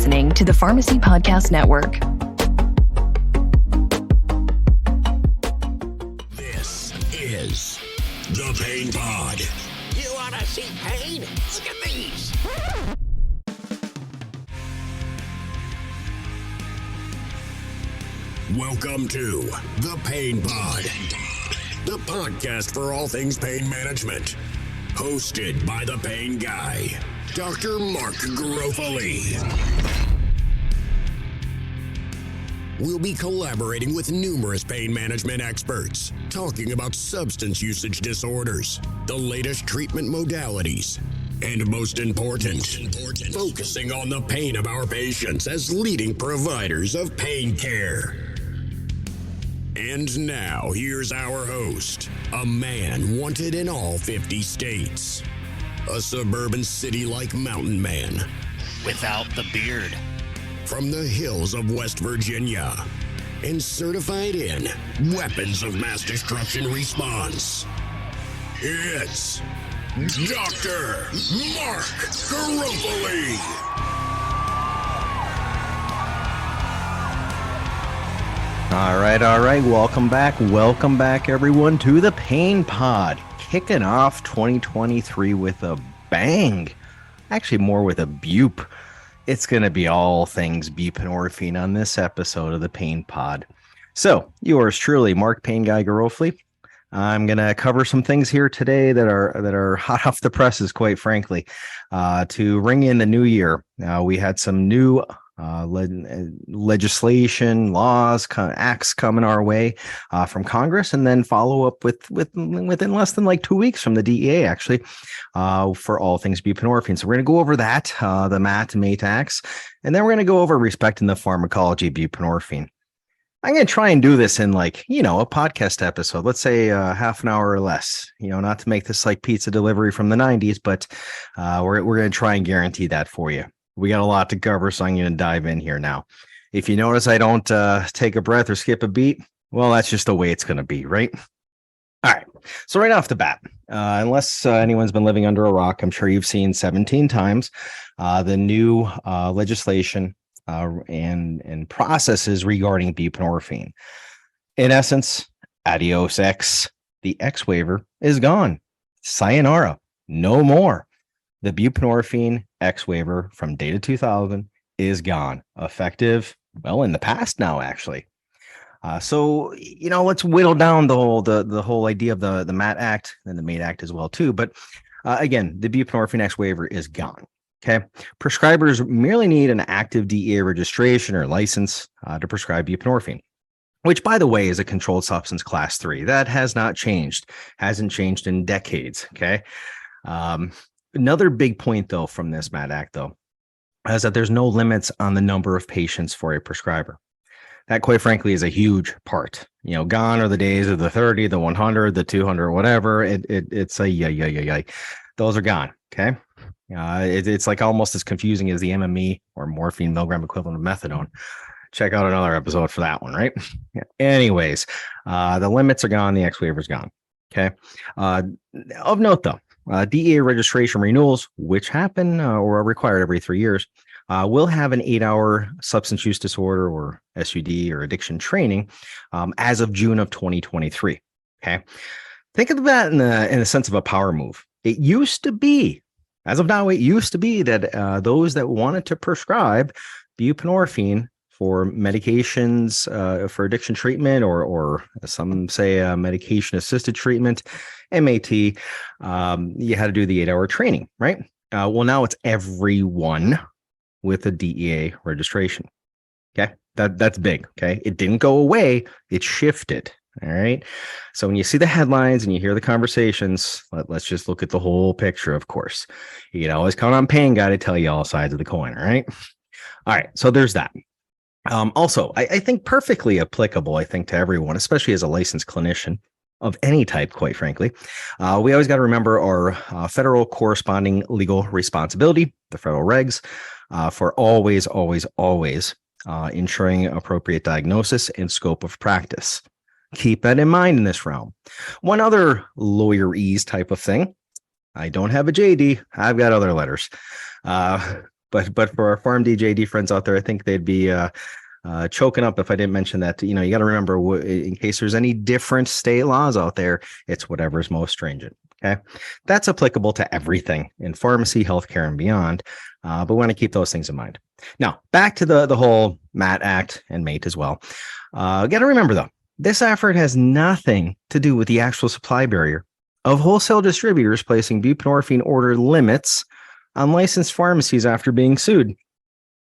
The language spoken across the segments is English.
listening to the Pharmacy Podcast Network. This is the Pain Pod. You want to see pain? Look at these. Welcome to the Pain Pod, the podcast for all things pain management. Hosted by the Pain Guy, Dr. Mark Garofoli. We'll be collaborating with numerous pain management experts, talking about substance usage disorders, the latest treatment modalities, and most important, focusing on the pain of our patients as leading providers of pain care. And now, here's our host, a man wanted in all 50 states, a suburban city-like mountain man, Without the beard. from the hills of West Virginia, and certified in weapons of mass destruction response. It's Dr. Mark Garofoli. All right. Welcome back, everyone, to the Pain Pod. Kicking off 2023 with a bang. Actually, more with a bupe. It's going to be all things buprenorphine on this episode of the Pain Pod. So, yours truly, Mark Pain Guy Garofoli. I'm going to cover some things here today that are hot off the presses, quite frankly, to ring in the new year. We had some new legislation, laws, acts coming our way from Congress, and then follow up within less than like 2 weeks from the DEA, actually, for all things buprenorphine. So we're going to go over that, the MAT and MATE acts, and then we're going to go over respecting the pharmacology of buprenorphine. I'm going to try and do this in a podcast episode, let's say half an hour or less, not to make this like pizza delivery from the 90s, but we're going to try and guarantee that for you. We got a lot to cover, so I'm going to dive in here now. If you notice I don't take a breath or skip a beat, well, that's just the way it's going to be, right? All right. So right off the bat, unless anyone's been living under a rock, I'm sure you've seen 17 times the new legislation and processes regarding buprenorphine. In essence, adios X. The X-Waiver is gone. Sayonara. No more. The buprenorphine X-Waiver from Data 2000 is gone. Effective, well, in the past now, actually. So let's whittle down the whole idea of the MAT Act and the MATE Act as well, too. But again, the buprenorphine X-Waiver is gone. Okay. Prescribers merely need an active DEA registration or license to prescribe buprenorphine, which, by the way, is a controlled substance class 3. That has not changed, hasn't changed in decades. Okay. Another big point, though, from this MAT Act, though, is that there's no limits on the number of patients for a prescriber. That, quite frankly, is a huge part. Gone are the days of the 30, the 100, the 200, whatever. It's a yay. Those are gone. Okay. It's like almost as confusing as the MME or morphine milligram equivalent of methadone. Check out another episode for that one, right? Anyways, the limits are gone. The X-Waiver is gone. Okay. Of note, though, DEA registration renewals, which happen or are required every 3 years, will have an 8-hour substance use disorder or SUD or addiction training as of June of 2023. Okay. Think of that in the sense of a power move. It used to be, as of now, that those that wanted to prescribe buprenorphine for medications for addiction treatment or some say medication-assisted treatment, MAT, you had to do the 8-hour training, right? Well, now it's everyone with a DEA registration. Okay, that's big. Okay, it didn't go away; it shifted. All right. So when you see the headlines and you hear the conversations, let's just look at the whole picture. Of course, you can always count on Pain Guy to tell you all sides of the coin. All right. All right. So there's that. Also, I think perfectly applicable, to everyone, especially as a licensed clinician of any type, quite frankly. We always got to remember our federal corresponding legal responsibility, the federal regs, for always ensuring appropriate diagnosis and scope of practice. Keep that in mind in this realm. One other lawyerese type of thing. I don't have a JD. I've got other letters. But for our Farm DJD friends out there, I think they'd be choking up if I didn't mention that. You got to remember, in case there's any different state laws out there, it's whatever's most stringent. Okay, that's applicable to everything in pharmacy, healthcare, and beyond. But we want to keep those things in mind. Now, back to the whole MAT Act and MATE as well. Got to remember though, this effort has nothing to do with the actual supply barrier of wholesale distributors placing buprenorphine order limits on licensed pharmacies after being sued,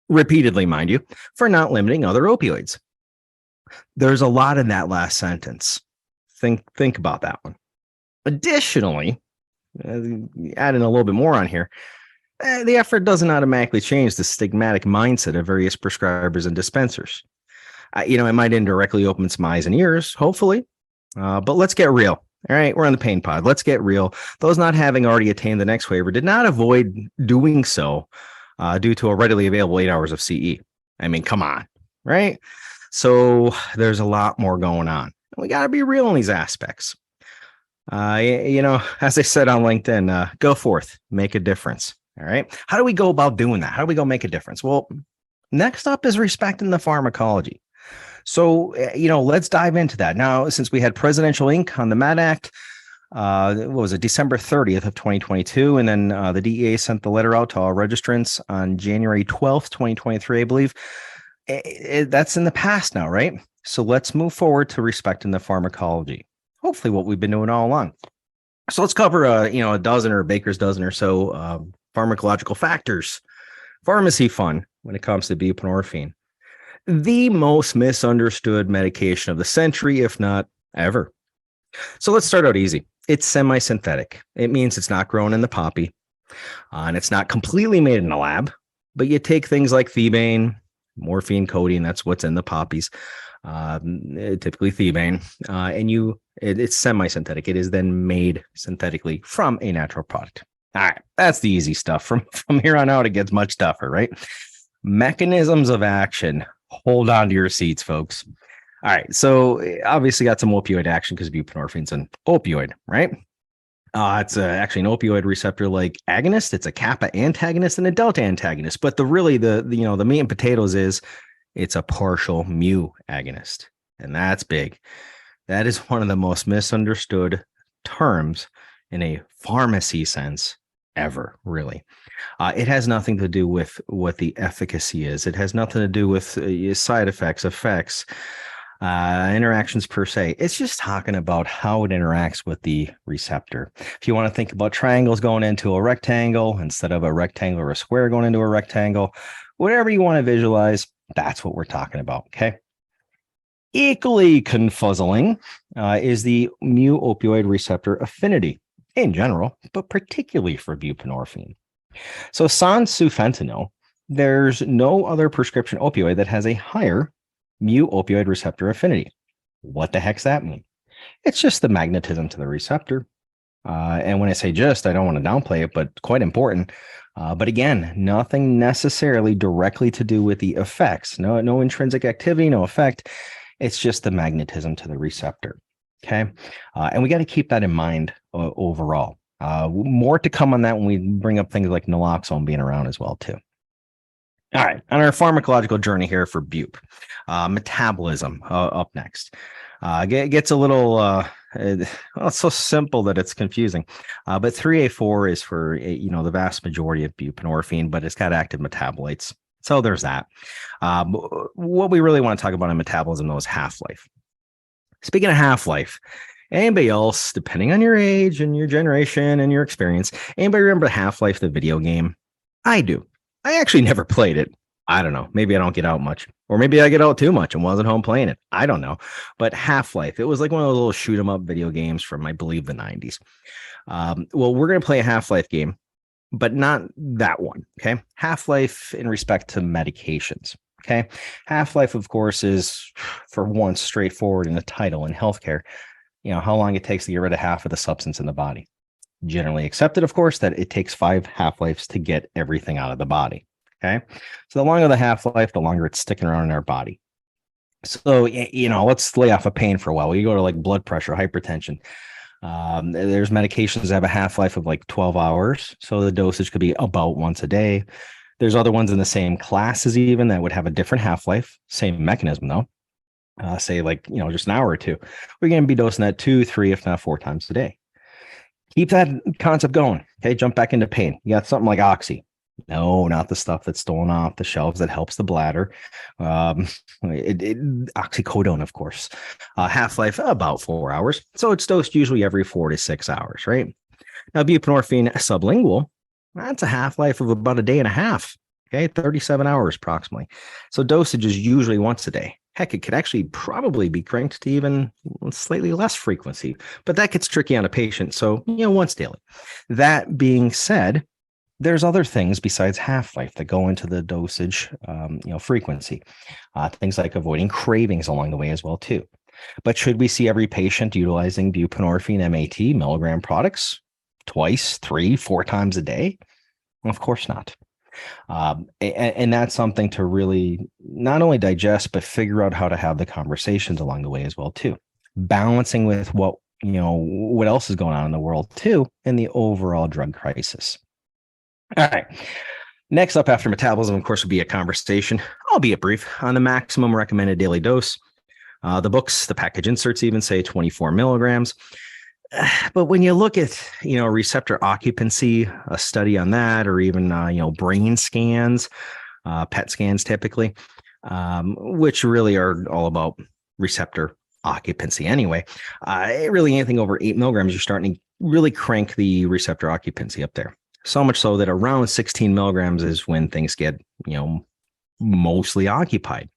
repeatedly, mind you, for not limiting other opioids. There's a lot in that last sentence. Think about that one. Additionally, adding a little bit more on here, the effort doesn't automatically change the stigmatic mindset of various prescribers and dispensers. It might indirectly open some eyes and ears, hopefully, but let's get real. All right, we're on the pain pod. Let's get real. Those not having already attained the X-Waiver did not avoid doing so due to a readily available 8 hours of CE. I mean, come on, right? So there's a lot more going on. We got to be real in these aspects. As I said on LinkedIn, go forth, make a difference. All right. How do we go about doing that? How do we go make a difference? Well, next up is respecting the pharmacology. So, let's dive into that. Now, since we had presidential ink on the MAT Act, what was it, December 30th of 2022, and then the DEA sent the letter out to all registrants on January 12th, 2023, I believe. That's in the past now, right? So let's move forward to respecting the pharmacology. Hopefully what we've been doing all along. So let's cover, a dozen or a baker's dozen or so pharmacological factors. Pharmacy phun when it comes to buprenorphine. The most misunderstood medication of the century, if not ever. So let's start out easy. It's semi-synthetic. It means it's not grown in the poppy, and it's not completely made in a lab, but you take things like thebaine, morphine, codeine, that's what's in the poppies, typically thebaine, and it's semi-synthetic. It is then made synthetically from a natural product. All right, that's the easy stuff. From here on out, it gets much tougher, right? Mechanisms of action. Hold on to your seats, folks. All right, so obviously got some opioid action because buprenorphine's an opioid, right? It's actually an opioid receptor-like agonist. It's a kappa antagonist and a delta antagonist. But the meat and potatoes is it's a partial mu agonist, and that's big. That is one of the most misunderstood terms in a pharmacy sense ever, really. It has nothing to do with what the efficacy is. It has nothing to do with side effects, interactions per se. It's just talking about how it interacts with the receptor. If you want to think about triangles going into a rectangle instead of a rectangle or a square going into a rectangle, whatever you want to visualize, that's what we're talking about, okay? Equally confuzzling is the mu opioid receptor affinity in general, but particularly for buprenorphine. So sans sufentanil, there's no other prescription opioid that has a higher mu opioid receptor affinity. What the heck's that mean? It's just the magnetism to the receptor. And when I say just, I don't want to downplay it, but quite important. But again, nothing necessarily directly to do with the effects. No intrinsic activity, no effect. It's just the magnetism to the receptor. Okay. And we got to keep that in mind overall. More to come on that when we bring up things like naloxone being around as well, too. All right. On our pharmacological journey here for bupe, metabolism up next. Gets a little, it's so simple that it's confusing. But 3A4 is for, the vast majority of buprenorphine, but it's got active metabolites. So there's that. What we really want to talk about in metabolism, though, is half-life. Speaking of half-life, anybody else, depending on your age and your generation and your experience, anybody remember Half-Life, the video game? I do. I actually never played it. I don't know. Maybe I don't get out much, or maybe I get out too much and wasn't home playing it. I don't know. But Half-Life, it was like one of those little shoot 'em up video games from, I believe, the 90s. Well, we're going to play a Half-Life game, but not that one. Okay. Half-Life in respect to medications. Okay. Half-life, of course, is for once straightforward in the title in healthcare. How long it takes to get rid of half of the substance in the body. Generally accepted, of course, that it takes 5 half-lives to get everything out of the body. Okay. So the longer the half-life, the longer it's sticking around in our body. So, let's lay off of pain for a while. We go to like blood pressure, hypertension. There's medications that have a half-life of like 12 hours. So the dosage could be about once a day. There's other ones in the same classes even that would have a different half-life, same mechanism though. Say like, just an hour or two. We're going to be dosing that 2, 3, if not 4 times a day. Keep that concept going. Okay. Jump back into pain. You got something like Oxy. No, not the stuff that's stolen off the shelves that helps the bladder. Oxycodone, of course. Half-life about 4 hours. So it's dosed usually every 4 to 6 hours, right? Now, buprenorphine sublingual, that's a half-life of about a day and a half. Okay, 37 hours approximately. So dosage is usually once a day. Heck, it could actually probably be cranked to even slightly less frequency, but that gets tricky on a patient. So, once daily. That being said, there's other things besides half-life that go into the dosage, frequency. Things like avoiding cravings along the way as well, too. But should we see every patient utilizing buprenorphine MAT milligram products twice, 3, 4 times a day? Of course not. And that's something to really not only digest, but figure out how to have the conversations along the way as well, too. Balancing with what else is going on in the world, too, and the overall drug crisis. All right. Next up after metabolism, of course, would be a conversation, albeit brief, on the maximum recommended daily dose. The books, the package inserts even say 24 milligrams. But when you look at, receptor occupancy, a study on that, or even, brain scans, PET scans typically, which really are all about receptor occupancy anyway, really anything over 8 milligrams, you're starting to really crank the receptor occupancy up there. So much so that around 16 milligrams is when things get, mostly occupied.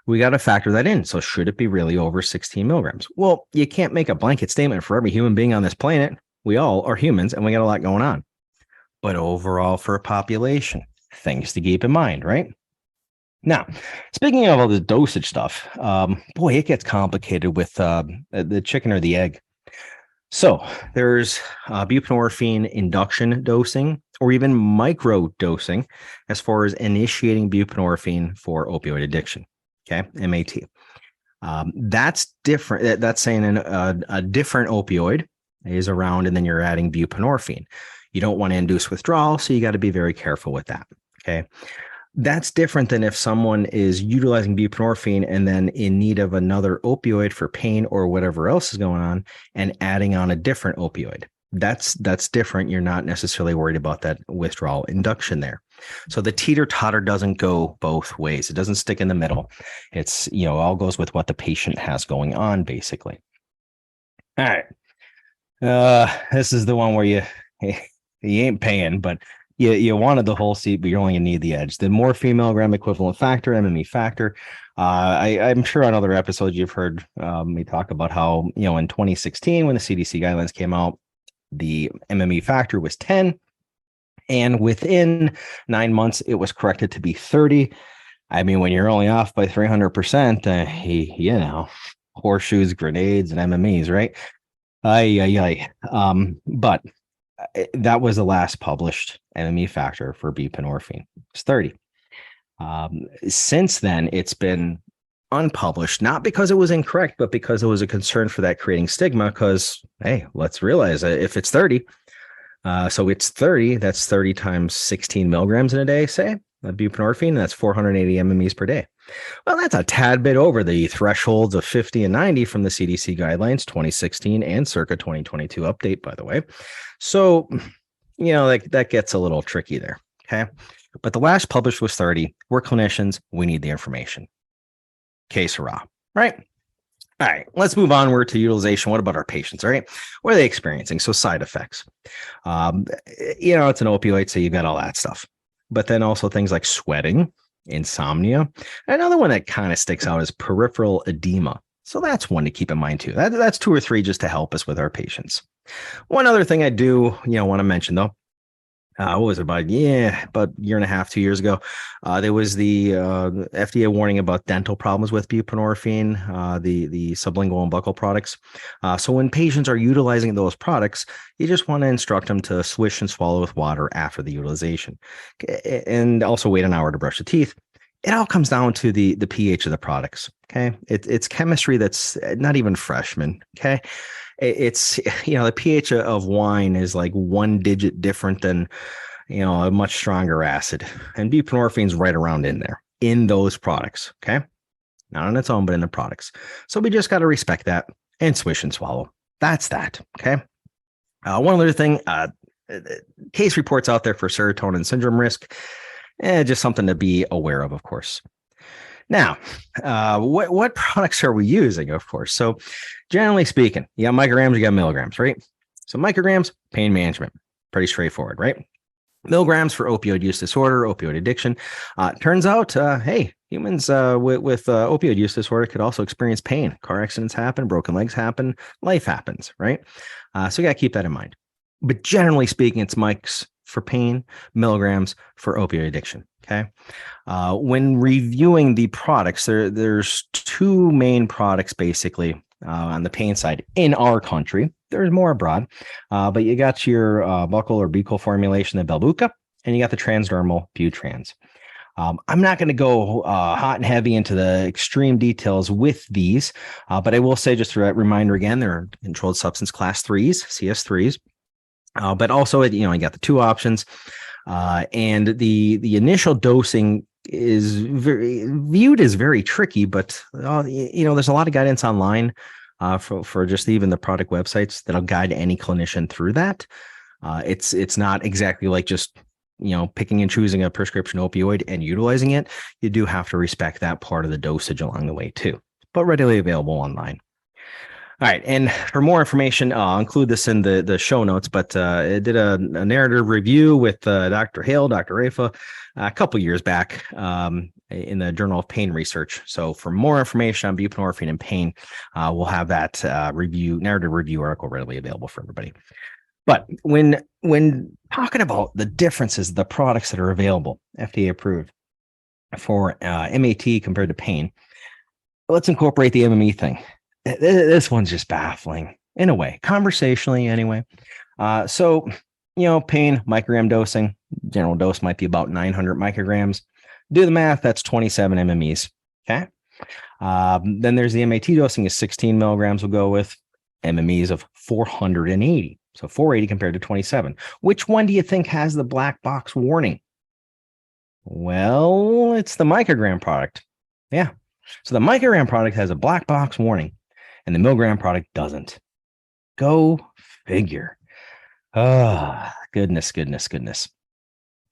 We got to factor that in. So should it be really over 16 milligrams? Well, you can't make a blanket statement for every human being on this planet. We all are humans and we got a lot going on. But overall for a population, things to keep in mind, right? Now, speaking of all the dosage stuff, it gets complicated with the chicken or the egg. So there's buprenorphine induction dosing or even micro dosing as far as initiating buprenorphine for opioid addiction. Okay, MAT. That's different. That's saying a different opioid is around and then you're adding buprenorphine. You don't want to induce withdrawal, so you got to be very careful with that. Okay. That's different than if someone is utilizing buprenorphine and then in need of another opioid for pain or whatever else is going on and adding on a different opioid. That's different. You're not necessarily worried about that withdrawal induction there. So the teeter-totter doesn't go both ways. It doesn't stick in the middle. It's, all goes with what the patient has going on, basically. All right. This is the one where you ain't paying, but you wanted the whole seat, but you're only going to need the edge. The morphine milligram equivalent factor, MME factor. I'm sure on other episodes you've heard me talk about how, in 2016, when the CDC guidelines came out, the MME factor was 10. And within 9 months, it was corrected to be 30. I mean, when you're only off by 300%, horseshoes, grenades, and MMEs, right? But that was the last published MME factor for buprenorphine. It's 30. Since then, it's been unpublished, not because it was incorrect, but because it was a concern for that creating stigma. Because, hey, let's realize that if it's 30, so it's 30, that's 30 times 16 milligrams in a day, say, buprenorphine, that's 480 MMEs per day. Well, that's a tad bit over the thresholds of 50 and 90 from the CDC guidelines, 2016 and circa 2022 update, by the way. So, that gets a little tricky there. Okay. But the last published was 30. We're clinicians. We need the information. Que sera, right? All right, let's move onward to utilization. What about our patients? All right, what are they experiencing? So side effects. It's an opioid, so you've got all that stuff. But then also things like sweating, insomnia. Another one that kind of sticks out is peripheral edema. So that's one to keep in mind too. That's 2 or 3 just to help us with our patients. One other thing I do, want to mention though, what was it about a year and a half, 2 years ago? There was the FDA warning about dental problems with buprenorphine, the sublingual and buccal products. So when patients are utilizing those products, you just want to instruct them to swish and swallow with water after the utilization, and also wait an hour to brush the teeth. It all comes down to the pH of the products. Okay, it's chemistry that's not even freshman. Okay. It's, the pH of wine is like 1 digit different than, a much stronger acid, and buprenorphine's right around in there in those products. Okay. Not on its own, but in the products. So we just got to respect that and swish and swallow. That's that. Okay. One other thing, case reports out there for serotonin syndrome risk. Just something to be aware of course. Now, what products are we using, of course? So generally speaking, you got micrograms, you got milligrams, right? So micrograms, pain management, pretty straightforward, right? Milligrams for opioid use disorder, opioid addiction. Turns out, hey, humans with opioid use disorder could also experience pain. Car accidents happen, broken legs happen, life happens, right? So you got to keep that in mind. But generally speaking, it's mics for pain, milligrams for opioid addiction. Okay. When reviewing the products, there's two main products basically on the pain side in our country. There's more abroad, but you got your buccal or buccal formulation, the Belbuca, and you got the transdermal Butrans. I'm not going to go hot and heavy into the extreme details with these, but I will say just a reminder again, they're controlled substance class 3s, CS3s. But also, you got the two options, and the initial dosing is viewed as very tricky. But there's a lot of guidance online for just even the product websites that'll guide any clinician through that. It's not exactly like just picking and choosing a prescription opioid and utilizing it. You do have to respect that part of the dosage along the way too, but readily available online. All right. And for more information, I'll include this in the show notes, but it did a narrative review with Dr. Hale, Dr. Raffa, a couple years back in the Journal of Pain Research. So for more information on buprenorphine and pain, we'll have that narrative review article readily available for everybody. But when talking about the differences, the products that are available, FDA approved for MAT compared to pain, let's incorporate the MME thing. This one's just baffling in a way, conversationally anyway. So, pain, microgram dosing, general dose might be about 900 micrograms. Do the math, that's 27 MMEs. Okay. Then there's the MAT dosing is 16 milligrams. We'll go with MMEs of 480. So 480 compared to 27. Which one do you think has the black box warning? Well, it's the microgram product. Yeah. So the microgram product has a black box warning, and the milligram product doesn't. Go figure. Oh, goodness.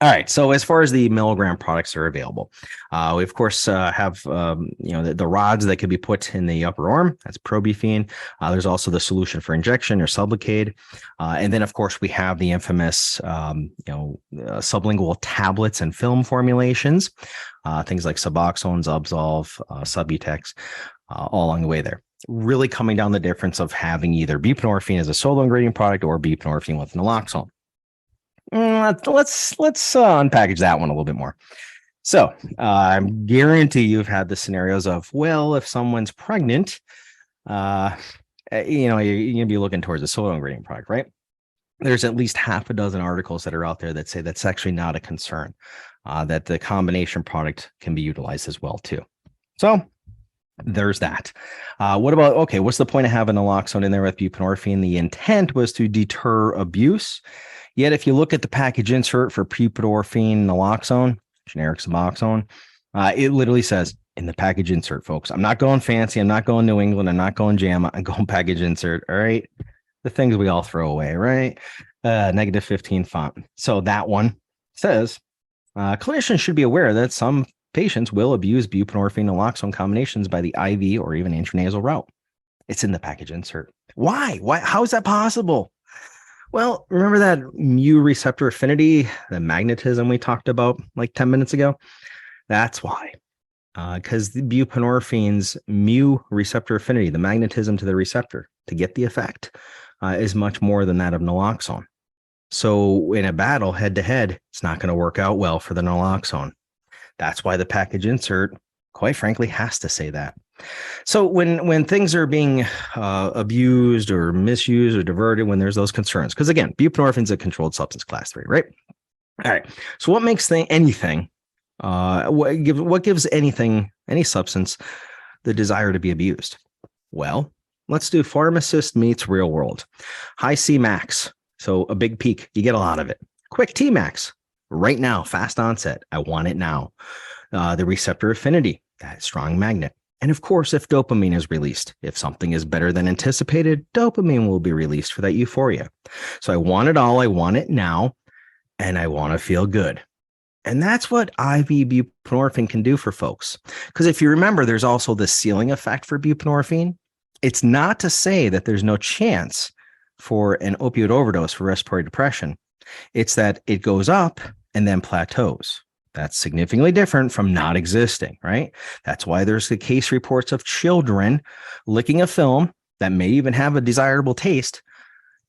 All right. So as far as the milligram products are available, we of course have the rods that could be put in the upper arm. That's Probuphine. There's also the solution for injection or Sublocade, and then of course we have the infamous sublingual tablets and film formulations, things like Suboxone, Zubsolv, Subutex, all along the way there. Really coming down the difference of having either buprenorphine as a solo ingredient product or buprenorphine with naloxone. Let's unpackage that one a little bit more. So I guarantee you've had the scenarios of, well, if someone's pregnant, you're going to be looking towards a solo ingredient product, right? There's at least half a dozen articles that are out there that say that's actually not a concern, that the combination product can be utilized as well too. So there's that. What about, what's the point of having naloxone in there with buprenorphine? The intent was to deter abuse. Yet, if you look at the package insert for buprenorphine naloxone, generic Suboxone, it literally says in the package insert, folks, I'm not going fancy. I'm not going New England. I'm not going JAMA. I'm going package insert. All right. The things we all throw away, right? -15 font. So that one says clinicians should be aware that some patients will abuse buprenorphine naloxone combinations by the IV or even intranasal route. It's in the package insert. Why? How is that possible? Well, remember that mu receptor affinity, the magnetism we talked about like 10 minutes ago? That's why. Because the buprenorphine's mu receptor affinity, the magnetism to the receptor to get the effect, is much more than that of naloxone. So in a battle head to head, it's not going to work out well for the naloxone. That's why the package insert, quite frankly, has to say that. So when things are being abused or misused or diverted, when there's those concerns, because again, buprenorphine is a controlled substance class 3, right? All right. So what makes anything, what gives anything, any substance, the desire to be abused? Well, let's do pharmacist meets real world. High C max, so a big peak, you get a lot of it. Quick T max, right now, fast onset. I want it now. The receptor affinity, that strong magnet. And of course, if dopamine is released, if something is better than anticipated, dopamine will be released for that euphoria. So I want it all. I want it now. And I want to feel good. And that's what IV buprenorphine can do for folks. Because if you remember, there's also the ceiling effect for buprenorphine. It's not to say that there's no chance for an opioid overdose for respiratory depression. It's that it goes up and then plateaus. That's significantly different from not existing, right? That's why there's the case reports of children licking a film that may even have a desirable taste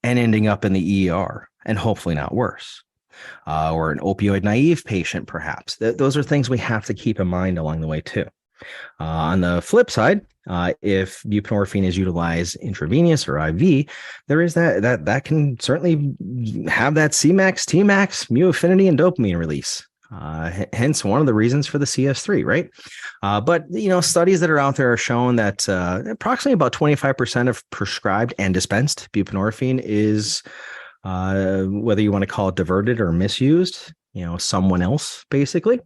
and ending up in the ER, and hopefully not worse. Or an opioid naive patient, perhaps. Those are things we have to keep in mind along the way, too. On the flip side, if buprenorphine is utilized intravenous or IV, there is that can certainly have that Cmax, Tmax, mu affinity, and dopamine release. Hence one of the reasons for the CS3, right? But, studies that are out there are showing that approximately about 25% of prescribed and dispensed buprenorphine is, whether you want to call it diverted or misused, someone else, basically.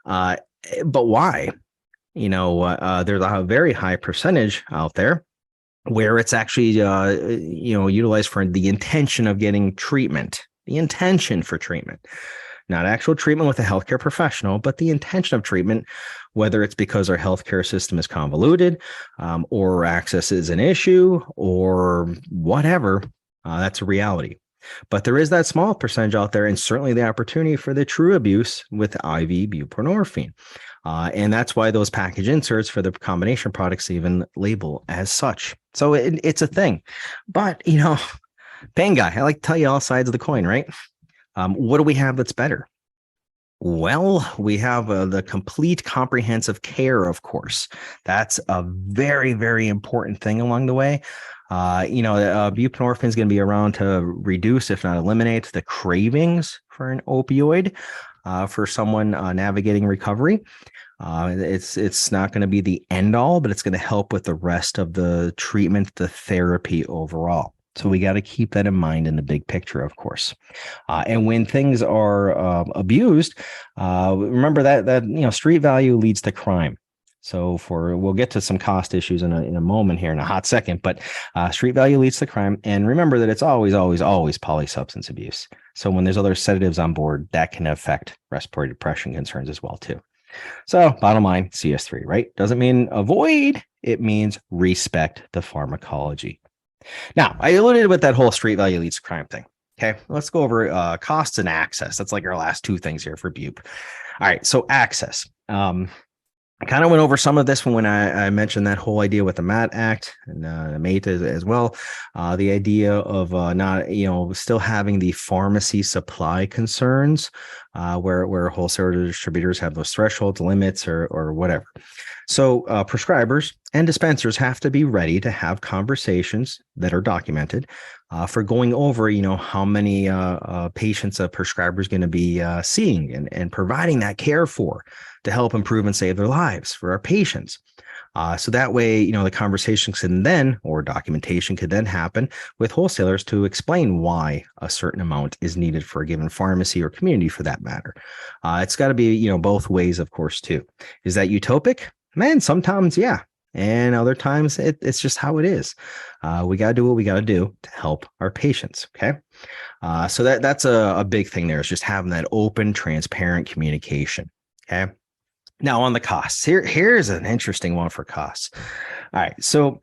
But why? There's a very high percentage out there where it's actually, utilized for the intention of getting treatment, the intention for treatment. Not actual treatment with a healthcare professional, but the intention of treatment, whether it's because our healthcare system is convoluted, or access is an issue, or whatever. That's a reality. But there is that small percentage out there, and certainly the opportunity for the true abuse with IV buprenorphine. And that's why those package inserts for the combination products even label as such. So it's a thing. But, Pain Guy, I like to tell you all sides of the coin, right? What do we have that's better? Well, we have the complete comprehensive care, of course. That's a very, very important thing along the way. Buprenorphine is going to be around to reduce, if not eliminate, the cravings for an opioid for someone navigating recovery. It's not going to be the end all, but it's going to help with the rest of the treatment, the therapy overall. So we got to keep that in mind in the big picture, of course. And when things are abused, remember that street value leads to crime. So we'll get to some cost issues in a moment here in a hot second, but street value leads to crime. And remember that it's always, always, always polysubstance abuse. So when there's other sedatives on board, that can affect respiratory depression concerns as well, too. So bottom line, CS3, right? Doesn't mean avoid. It means respect the pharmacology. Now, I alluded with that whole street value leads to crime thing. Okay, let's go over costs and access. That's like our last two things here for Bupe. All right, so access. I kind of went over some of this when I mentioned that whole idea with the MAT Act and MATE as well. The idea of not, still having the pharmacy supply concerns where wholesaler distributors have those thresholds, limits, or whatever. So prescribers and dispensers have to be ready to have conversations that are documented for going over, how many patients a prescriber is going to be seeing and providing that care for to help improve and save their lives for our patients. So that way, the conversation can then, or documentation could then happen with wholesalers to explain why a certain amount is needed for a given pharmacy or community for that matter. It's got to be, both ways, of course, too. Is that utopic? Man, sometimes, yeah. And other times it's just how it is. We got to do what we got to do to help our patients. Okay. So that's a big thing there, is just having that open, transparent communication. Okay. Now on the costs, here's an interesting one for costs. All right. So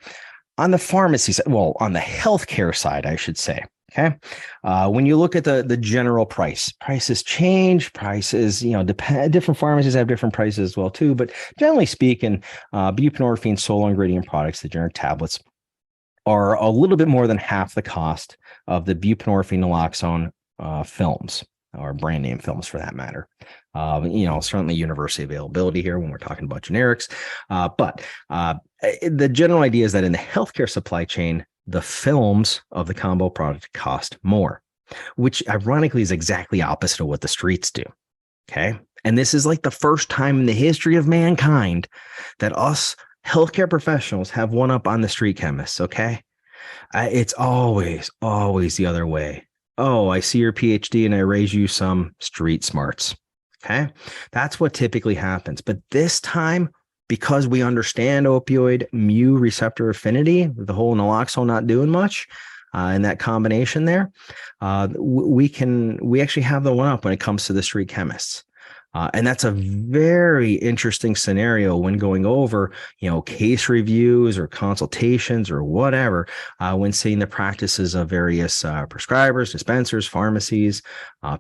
on the pharmacy side, well, on the healthcare side, I should say. Okay. When you look at the general prices change, prices, different pharmacies have different prices as well, too. But generally speaking, buprenorphine solo ingredient products, the generic tablets, are a little bit more than half the cost of the buprenorphine naloxone films, or brand name films for that matter. Certainly universal availability here when we're talking about generics. But the general idea is that in the healthcare supply chain, the films of the combo product cost more, which ironically is exactly opposite of what the streets do. Okay. And this is like the first time in the history of mankind that us healthcare professionals have one up on the street chemists. Okay. It's always the other way. oh, I see your PhD and I raise you some street smarts. Okay. That's what typically happens. But this time, because we understand opioid mu receptor affinity, the whole naloxone not doing much, and that combination there, we actually have the one up when it comes to the street chemists. And that's a very interesting scenario when going over, case reviews or consultations or whatever, when seeing the practices of various prescribers, dispensers, pharmacies,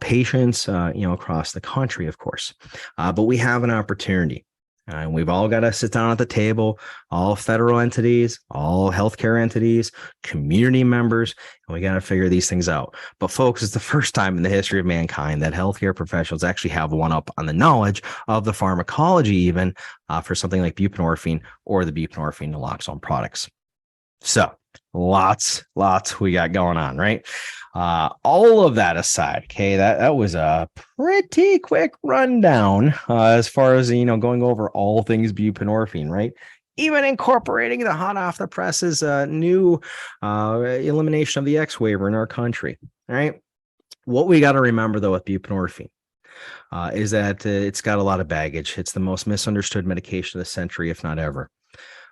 patients, across the country, of course. But we have an opportunity. And we've all got to sit down at the table, all federal entities, all healthcare entities, community members, and we got to figure these things out. But folks, it's the first time in the history of mankind that healthcare professionals actually have one up on the knowledge of the pharmacology, even for something like buprenorphine or the buprenorphine naloxone products. So lots we got going on, right? All of that aside, okay, that was a pretty quick rundown as far as, going over all things buprenorphine, right? Even incorporating the hot off the presses new elimination of the X-Waiver in our country, right? What we got to remember, though, with buprenorphine is that it's got a lot of baggage. It's the most misunderstood medication of the century, if not ever.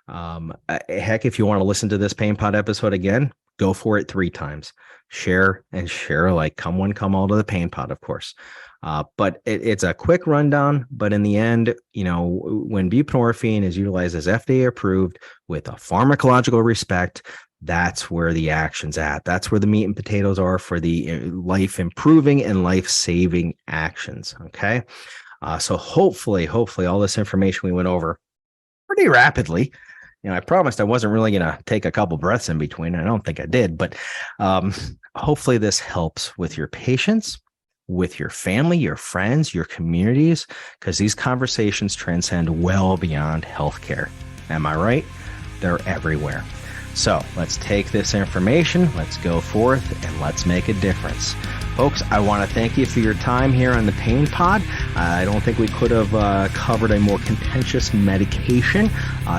Heck, if you want to listen to this Pain Pod episode again, go for it 3 times. Share alike. Come one, come all to the Pain Pod, of course. But it's a quick rundown. But in the end, when buprenorphine is utilized as FDA approved with a pharmacological respect, that's where the action's at. That's where the meat and potatoes are for the life improving and life saving actions. Okay. So hopefully all this information we went over pretty rapidly. I promised I wasn't really going to take a couple breaths in between. I don't think I did, but hopefully this helps with your patients, with your family, your friends, your communities, because these conversations transcend well beyond healthcare. Am I right? They're everywhere. So let's take this information, let's go forth, and let's make a difference. Folks, I want to thank you for your time here on the Pain Pod. I don't think we could have covered a more contentious medication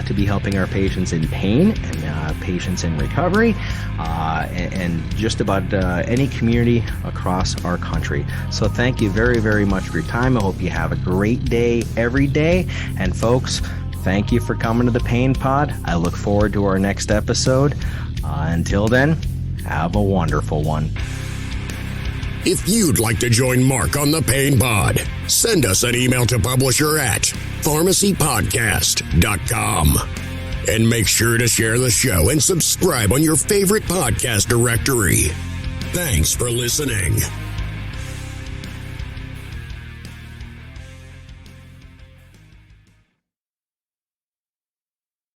to be helping our patients in pain and patients in recovery and just about any community across our country. So thank you very, very much for your time. I hope you have a great day every day. And folks, thank you for coming to the Pain Pod. I look forward to our next episode. Until then, have a wonderful one. If you'd like to join Mark on the Pain Pod, send us an email to publisher at pharmacypodcast.com. And make sure to share the show and subscribe on your favorite podcast directory. Thanks for listening.